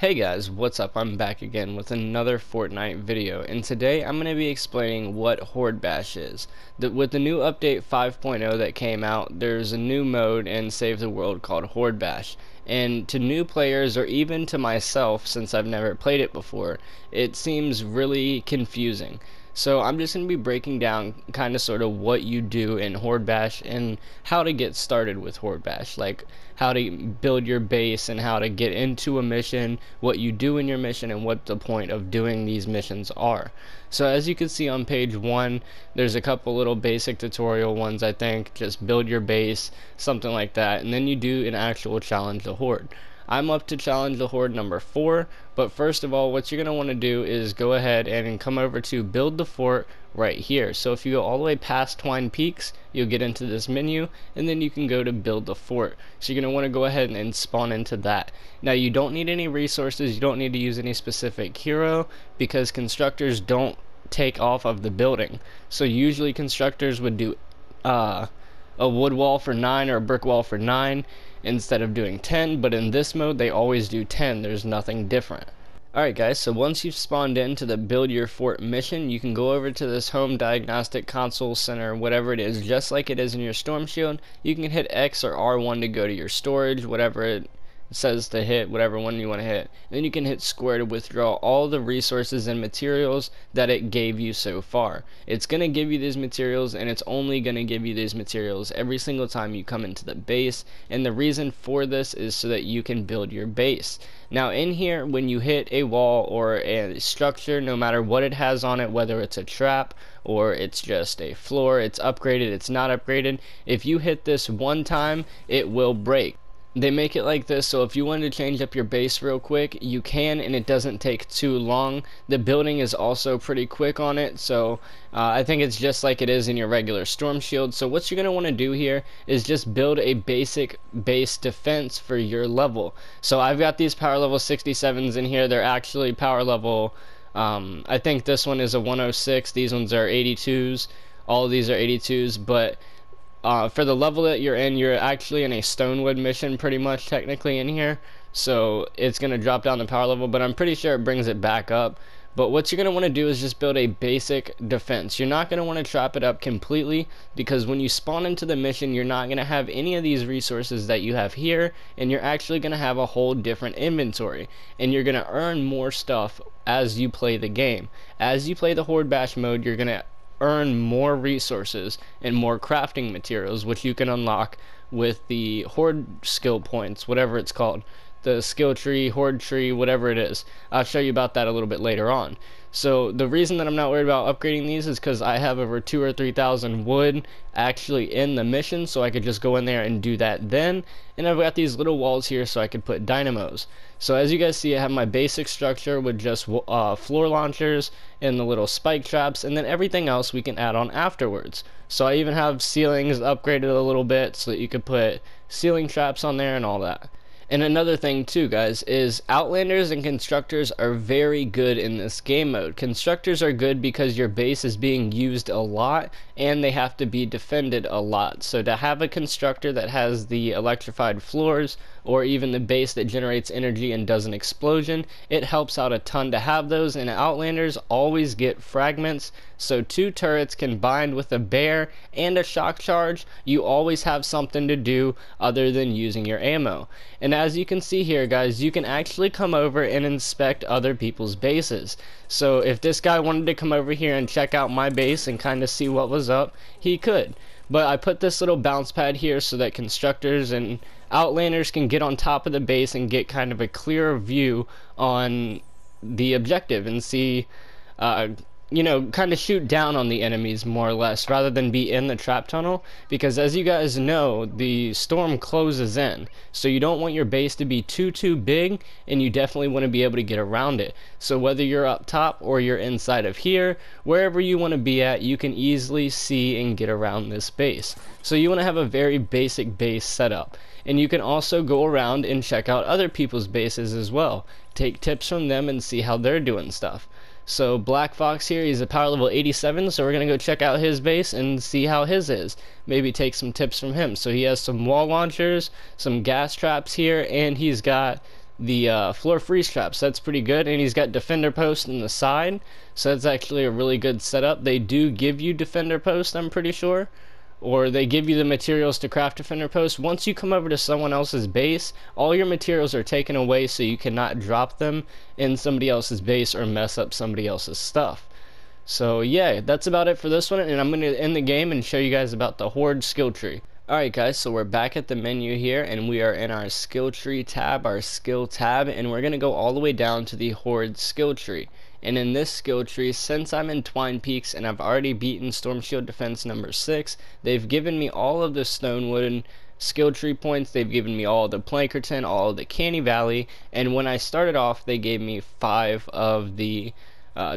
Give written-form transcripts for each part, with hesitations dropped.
Hey guys, what's up? I'm back again with another Fortnite video, and today I'm going to be explaining what Horde Bash is. With the new update 5.0 that came out, there's a new mode in Save the World called Horde Bash. And to new players, or even to myself, since I've never played it before, it seems really confusing. So I'm just going to be breaking down kind of sort of what you do in Horde Bash and how to get started with Horde Bash, like how to build your base and how to get into a mission, what you do in your mission, and what the point of doing these missions are. So as you can see on page 1, there's a couple little basic tutorial ones, I think, just build your base, something like that, and then you do an actual challenge the Horde. I'm up to challenge the Horde number 4, but first of all, what you're going to want to do is go ahead and come over to build the fort right here. So if you go all the way past Twine Peaks, you'll get into this menu, and then you can go to build the fort. So you're going to want to go ahead and spawn into that. Now you don't need any resources, you don't need to use any specific hero, because constructors don't take off of the building. So usually constructors would do a wood wall for 9 or a brick wall for 9 instead of doing 10, but in this mode they always do 10. There's nothing different. Alright guys, so once you've spawned into the build your fort mission, you can go over to this home diagnostic console center, whatever it is, just like it is in your storm shield. You can hit X or R1 to go to your storage, whatever it says to hit, whatever one you want to hit. Then you can hit square to withdraw all the resources and materials that it gave you so far. It's going to give you these materials, and it's only going to give you these materials every single time you come into the base, and the reason for this is so that you can build your base. Now in here, when you hit a wall or a structure, no matter what it has on it, whether it's a trap or it's just a floor, it's upgraded, it's not upgraded, if you hit this one time, it will break. They make it like this, so if you wanted to change up your base real quick, you can, and it doesn't take too long. The building is also pretty quick on it, so I think it's just like it is in your regular storm shield. So what you're going to want to do here is just build a basic base defense for your level. So I've got these power level 67s in here. They're actually power level, I think this one is a 106, these ones are 82s, all of these are 82s, but for the level that you're in, you're actually in a Stonewood mission pretty much technically in here, so it's going to drop down the power level, but I'm pretty sure it brings it back up. But what you're going to want to do is just build a basic defense. You're not going to want to trap it up completely, because when you spawn into the mission, you're not going to have any of these resources that you have here, and you're actually going to have a whole different inventory, and you're going to earn more stuff as you play the game. As you play the Horde Bash mode, you're going to earn more resources and more crafting materials, which you can unlock with the Horde skill points, whatever it's called, the skill tree, Horde tree, whatever it is. I'll show you about that a little bit later on. So the reason that I'm not worried about upgrading these is because I have over 2,000 or 3,000 wood actually in the mission, so I could just go in there and do that then. And I've got these little walls here so I could put dynamos. So as you guys see, I have my basic structure with just floor launchers and the little spike traps, and then everything else we can add on afterwards. So I even have ceilings upgraded a little bit so that you could put ceiling traps on there and all that. And another thing too, guys, is Outlanders and Constructors are very good in this game mode. Constructors are good because your base is being used a lot and they have to be defended a lot. So to have a Constructor that has the electrified floors, or even the base that generates energy and does an explosion, it helps out a ton to have those, and Outlanders always get fragments, so 2 turrets combined with a bear and a shock charge, you always have something to do other than using your ammo. And as you can see here, guys, you can actually come over and inspect other people's bases. So if this guy wanted to come over here and check out my base and kind of see what was up, he could. But I put this little bounce pad here so that Constructors and Outlanders can get on top of the base and get kind of a clearer view on the objective and see, you know, kind of shoot down on the enemies more or less, rather than be in the trap tunnel, because as you guys know, the storm closes in, so you don't want your base to be too big, and you definitely want to be able to get around it. So whether you're up top or you're inside of here, wherever you want to be at, you can easily see and get around this base. So you want to have a very basic base setup. And you can also go around and check out other people's bases as well, take tips from them and see how they're doing stuff. So Black Fox here, he's a power level 87, so we're going to go check out his base and see how his is. Maybe take some tips from him. So he has some wall launchers, some gas traps here, and he's got the floor freeze traps. That's pretty good, and he's got defender post in the side, so that's actually a really good setup. They do give you defender post, I'm pretty sure, or they give you the materials to craft defender post. Once you come over to someone else's base, all your materials are taken away, so you cannot drop them in somebody else's base or mess up somebody else's stuff. So yeah, that's about it for this one, and I'm going to end the game and show you guys about the Horde skill tree. Alright guys, so we're back at the menu here, and we are in our skill tree tab, our skill tab, and we're going to go all the way down to the Horde skill tree. And in this skill tree, since I'm in Twine Peaks and I've already beaten Storm Shield Defense number 6, they've given me all of the Stonewood skill tree points, they've given me all of the Plankerton, all of the Canny Valley, and when I started off, they gave me 5 of the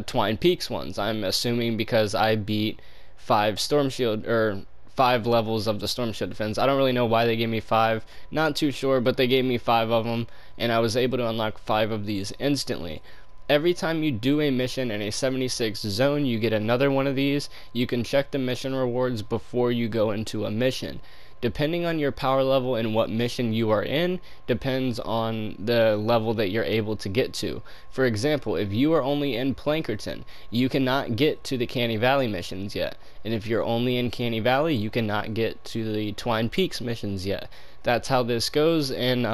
Twine Peaks ones. I'm assuming because I beat 5 Storm Shield, or 5 levels of the Storm Shield Defense. I don't really know why they gave me 5, not too sure, but they gave me 5 of them, and I was able to unlock 5 of these instantly. Every time you do a mission in a 76 zone, you get another one of these. You can check the mission rewards before you go into a mission. Depending on your power level and what mission you are in, depends on the level that you're able to get to. For example, if you are only in Plankerton, you cannot get to the Canny Valley missions yet. And if you're only in Canny Valley, you cannot get to the Twine Peaks missions yet. That's how this goes, and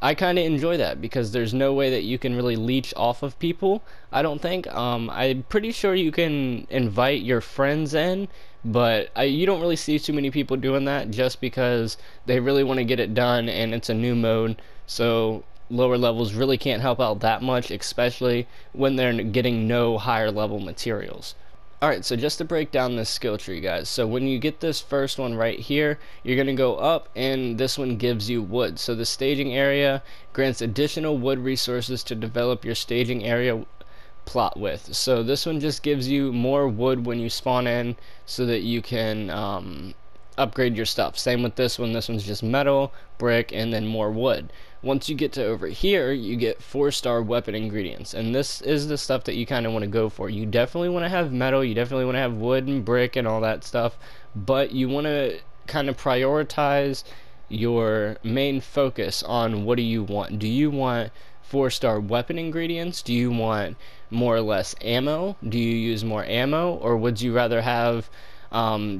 I kind of enjoy that because there's no way that you can really leech off of people, I don't think. I'm pretty sure you can invite your friends in, but you don't really see too many people doing that just because they really want to get it done and it's a new mode, so lower levels really can't help out that much, especially when they're getting no higher level materials. Alright, so just to break down this skill tree, guys, so when you get this first one right here, you're going to go up, and this one gives you wood. So the staging area grants additional wood resources to develop your staging area plot with. So this one just gives you more wood when you spawn in so that you can upgrade your stuff. Same with this one's just metal, brick, and then more wood. Once you get to over here, you get 4-star weapon ingredients, and this is the stuff that you kind of want to go for. You definitely want to have metal, you definitely want to have wood and brick and all that stuff, but you want to kind of prioritize your main focus on what do you want. Do you want 4-star weapon ingredients? Do you want more or less ammo? Do you use more ammo, or would you rather have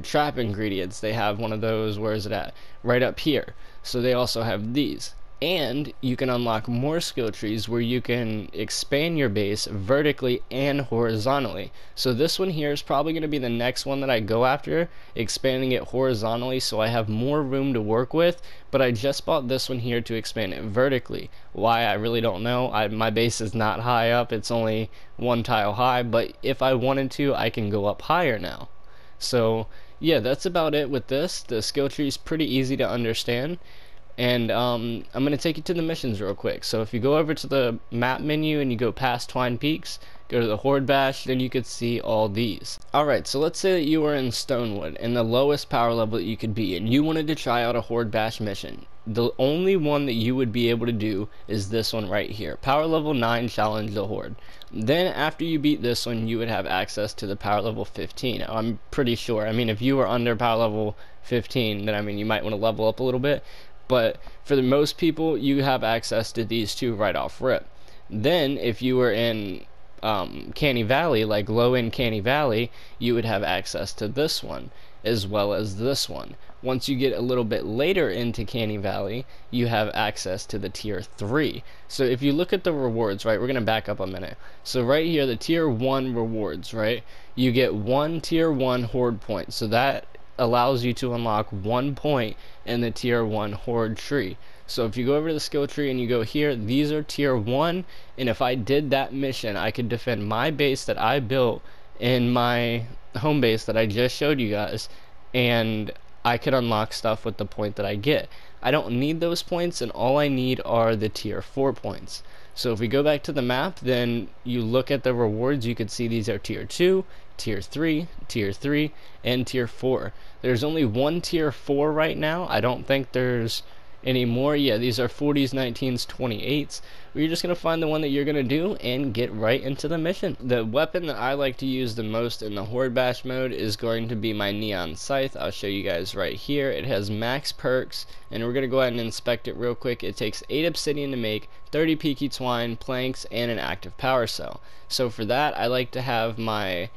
trap ingredients? They have one of those, where is it at? Right up here. So they also have these. And you can unlock more skill trees where you can expand your base vertically and horizontally. So this one here is probably going to be the next one that I go after, expanding it horizontally so I have more room to work with, but I just bought this one here to expand it vertically. Why, I really don't know. My base is not high up, it's only 1 tile high, but if I wanted to, I can go up higher now. So yeah, that's about it with this. The skill tree is pretty easy to understand. And I'm going to take you to the missions real quick. So if you go over to the map menu and you go past Twine Peaks, go to the Horde Bash, then you could see all these. Alright, so let's say that you were in Stonewood, in the lowest power level that you could be, and you wanted to try out a Horde Bash mission. The only one that you would be able to do is this one right here. Power level 9 Challenge the Horde. Then after you beat this one, you would have access to the power level 15. I'm pretty sure. I mean, if you were under power level 15, then I mean, you might want to level up a little bit. But for the most people, you have access to these two right off rip. Then if you were in Canny Valley, like low end Canny Valley, you would have access to this one as well as this one. Once you get a little bit later into Canny Valley, you have access to the tier 3. So if you look at the rewards, right, we're going to back up a minute. So right here, the tier 1 rewards, right, you get 1 tier 1 horde point. So that allows you to unlock 1 point in the tier 1 horde tree. So if you go over to the skill tree and you go here, these are tier 1, and if I did that mission, I could defend my base that I built in my home base that I just showed you guys, and I could unlock stuff with the point that I get. I don't need those points, and all I need are the tier 4 points. So if we go back to the map, then you look at the rewards, you could see these are tier 2, tier 3, tier 3, and tier 4. There's only one tier 4 right now. I don't think there's any more. Yeah, these are 40s, 19s, 28s. You're just going to find the one that you're going to do and get right into the mission. The weapon that I like to use the most in the Horde Bash mode is going to be my Neon Scythe. I'll show you guys right here. It has max perks, and we're going to go ahead and inspect it real quick. It takes 8 obsidian to make, 30 peaky twine, planks, and an active power cell. So for that, I like to have my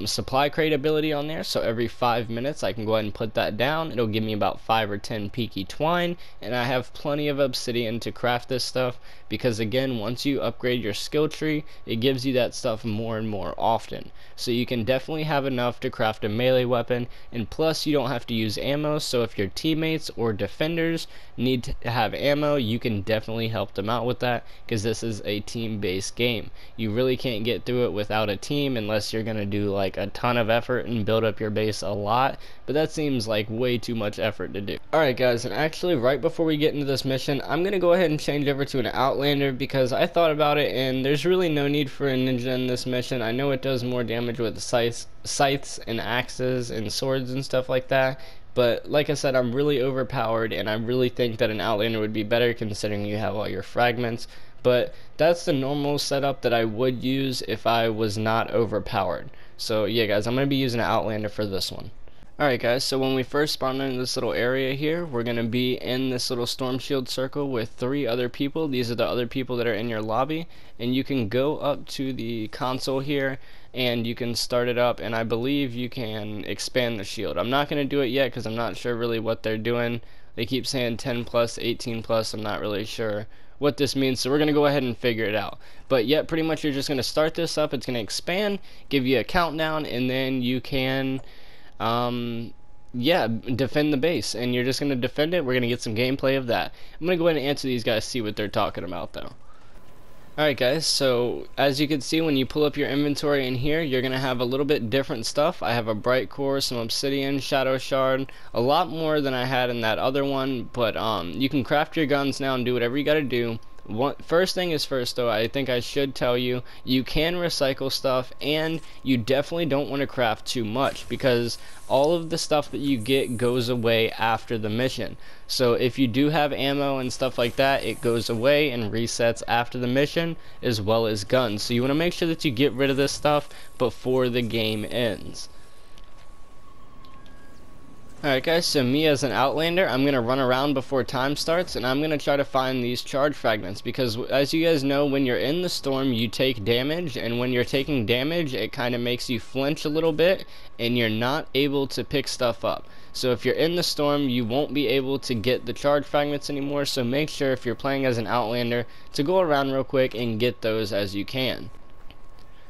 supply crate ability on there, so every 5 minutes I can go ahead and put that down. It'll give me about 5 or 10 peaky twine, and I have plenty of obsidian to craft this stuff, because again, once you upgrade your skill tree, it gives you that stuff more and more often. So you can definitely have enough to craft a melee weapon, and plus you don't have to use ammo, so if your teammates or defenders need to have ammo, you can definitely help them out with that, because this is a team-based game. You really can't get through it without a team unless you're gonna do like a ton of effort and build up your base a lot, but that seems like way too much effort to do. Alright guys, and actually right before we get into this mission, I'm gonna go ahead and change over to an Outlander, because I thought about it and there's really no need for a ninja in this mission. I know it does more damage with scythes and axes and swords and stuff like that, but like I said, I'm really overpowered, and I really think that an Outlander would be better considering you have all your fragments. But that's the normal setup that I would use if I was not overpowered. So yeah guys, I'm going to be using an Outlander for this one. Alright guys, so when we first spawn into this little area here, we're going to be in this little storm shield circle with 3 other people. These are the other people that are in your lobby, and you can go up to the console here and you can start it up, and I believe you can expand the shield. I'm not going to do it yet because I'm not sure really what they're doing. They keep saying 10 plus, 18 plus, I'm not really sure what this means, so we're going to go ahead and figure it out. But yeah, pretty much you're just going to start this up, it's going to expand, give you a countdown, and then you can yeah, defend the base, and you're just going to defend it. We're going to get some gameplay of that. I'm going to go ahead and answer these guys, see what they're talking about though. Alright guys, so as you can see, when you pull up your inventory in here, you're going to have a little bit different stuff. I have a bright core, some obsidian, shadow shard, a lot more than I had in that other one, but you can craft your guns now and do whatever you got to do. First thing is first though, I think I should tell you, you can recycle stuff, and you definitely don't want to craft too much, because all of the stuff that you get goes away after the mission. So if you do have ammo and stuff like that, it goes away and resets after the mission, as well as guns. So you want to make sure that you get rid of this stuff before the game ends. Alright guys, so me as an Outlander, I'm going to run around before time starts, and I'm going to try to find these charge fragments, because as you guys know, when you're in the storm you take damage, and when you're taking damage it kind of makes you flinch a little bit and you're not able to pick stuff up. So if you're in the storm you won't be able to get the charge fragments anymore, so make sure if you're playing as an Outlander to go around real quick and get those as you can.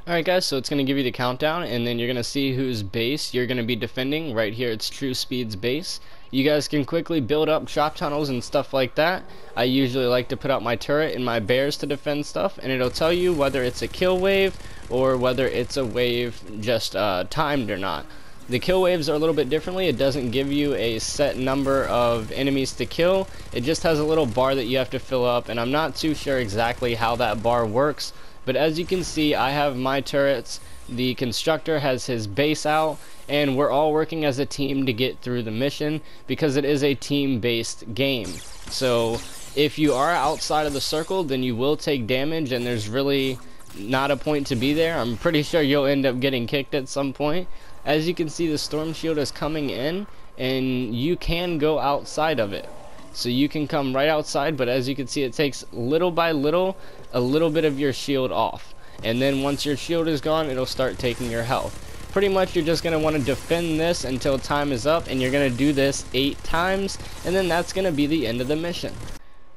Alright guys, so it's going to give you the countdown, and then you're going to see whose base you're going to be defending. Right here it's True Speed's base. You guys can quickly build up trap tunnels and stuff like that. I usually like to put out my turret and my bears to defend stuff, and it'll tell you whether it's a kill wave or whether it's a wave just timed or not. The kill waves are a little bit differently. It doesn't give you a set number of enemies to kill. It just has a little bar that you have to fill up, and I'm not too sure exactly how that bar works. But as you can see, I have my turrets, the constructor has his base out, and we're all working as a team to get through the mission, because it is a team-based game. So if you are outside of the circle, then you will take damage, and there's really not a point to be there. I'm pretty sure you'll end up getting kicked at some point. As you can see, the storm shield is coming in, and you can go outside of it. So you can come right outside, but as you can see, it takes little by little a little bit of your shield off, and then once your shield is gone, it'll start taking your health. Pretty much you're just going to want to defend this until time is up, and you're going to do this 8 times, and then that's going to be the end of the mission.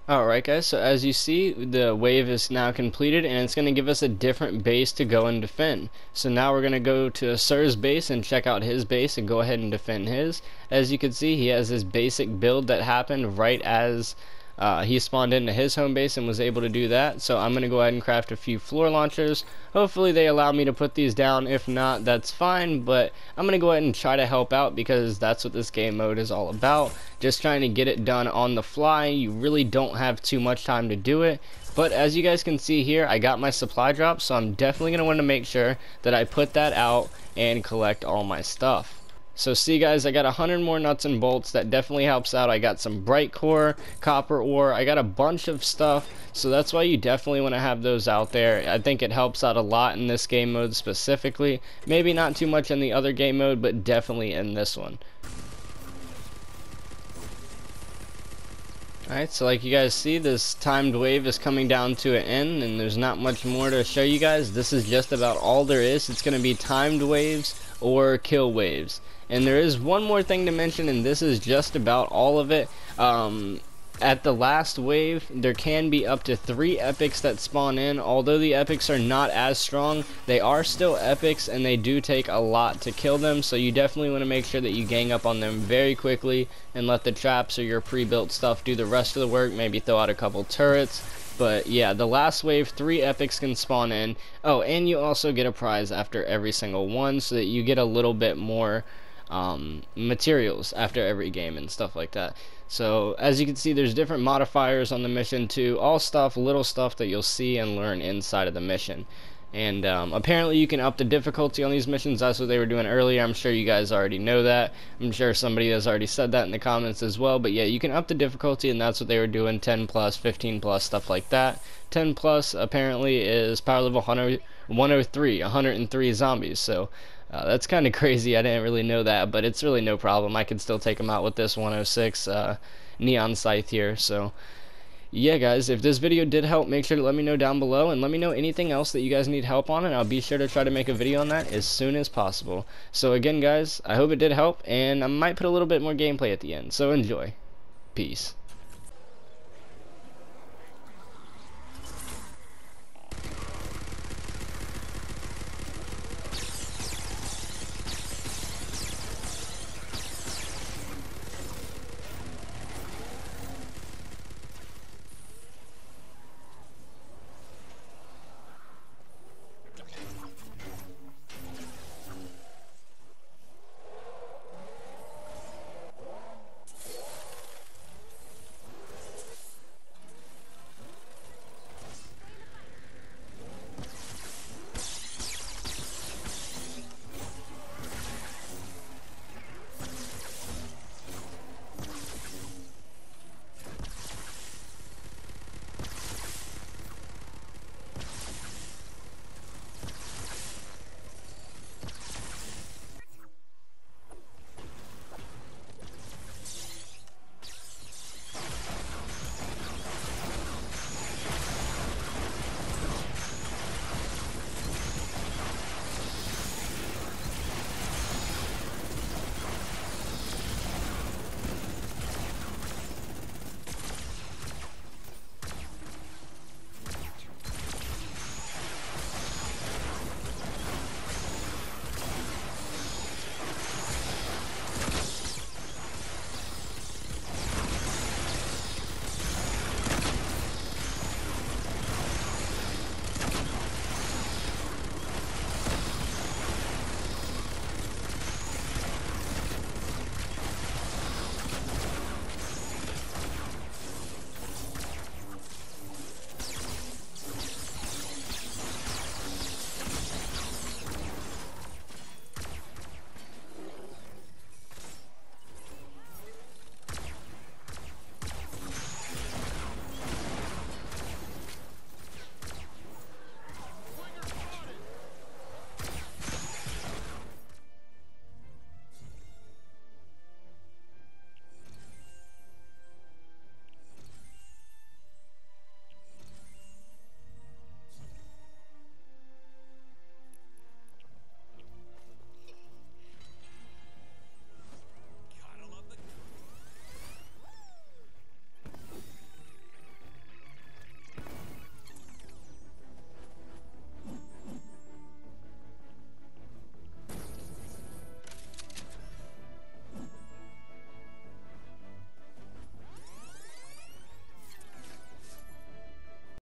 Alright guys, so as you see, the wave is now completed, and it's going to give us a different base to go and defend. So now we're going to go to Sir's base and check out his base and go ahead and defend his. As you can see, he has his basic build that happened right as he spawned into his home base and was able to do that. So I'm going to go ahead and craft a few floor launchers. Hopefully they allow me to put these down. If not, that's fine, but I'm going to go ahead and try to help out, because that's what this game mode is all about. Just trying to get it done on the fly. You really don't have too much time to do it. But as you guys can see here, I got my supply drop, so I'm definitely going to want to make sure that I put that out and collect all my stuff. So see guys, I got 100 more nuts and bolts. That definitely helps out. I got some bright core, copper ore, I got a bunch of stuff, so that's why you definitely want to have those out there. I think it helps out a lot in this game mode specifically. Maybe not too much in the other game mode, but definitely in this one. Alright, so like you guys see, this timed wave is coming down to an end, and there's not much more to show you guys. This is just about all there is. It's going to be timed waves or kill waves. And there is one more thing to mention, and this is just about all of it. At the last wave, there can be up to 3 epics that spawn in. Although the epics are not as strong, they are still epics, and they do take a lot to kill them, so you definitely want to make sure that you gang up on them very quickly and let the traps or your pre-built stuff do the rest of the work. Maybe throw out a couple turrets. But yeah, the last wave, 3 epics can spawn in. Oh, and you also get a prize after every single one, so that you get a little bit more materials after every game and stuff like that. So as you can see, there's different modifiers on the mission too, all stuff, little stuff that you'll see and learn inside of the mission. And apparently you can up the difficulty on these missions. That's what they were doing earlier. I'm sure you guys already know that. I'm sure somebody has already said that in the comments as well. But yeah, you can up the difficulty, and that's what they were doing. 10 plus, 15 plus, stuff like that. 10 plus apparently is power level 103 zombies. So that's kind of crazy. I didn't really know that, but it's really no problem. I can still take them out with this 106 neon scythe here. So yeah, guys, if this video did help, make sure to let me know down below, and let me know anything else that you guys need help on, and I'll be sure to try to make a video on that as soon as possible. So again, guys, I hope it did help, and I might put a little bit more gameplay at the end, so enjoy. Peace.